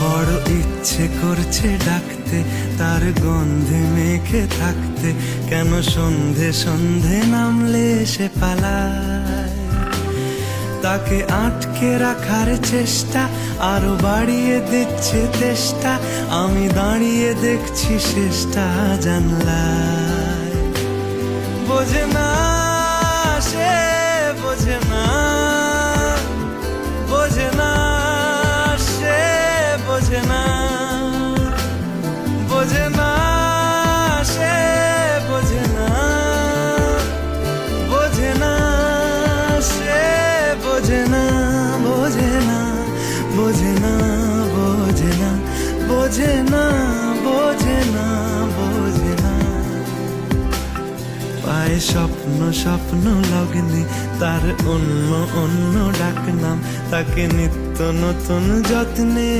বড় ইচ্ছে করছে ডাকতে, তার গন্ধে মেখে থাকতে, কেন সন্ধে সন্ধে নামলে সে পালায়। তাকে আটকে রাখার চেষ্টা আরো বাড়িয়ে দিচ্ছে তেষ্টা, আমি দাঁড়িয়ে দেখছি শেষটা জানলায়। বোঝে না সে, বোঝে না, বোঝে না সে, বোঝে না, বোঝে না সে, বোঝে না, বোঝে না সে, বোঝে না, বোঝে না, বোঝে না, বোঝে না, বোঝে না, বোঝে না, বোঝে না। পায়ে স্বপ্ন স্বপ্ন লগ্নে তার অন্য অন্য ডাকনাম, তাকে নিত্য নতুন যত্নে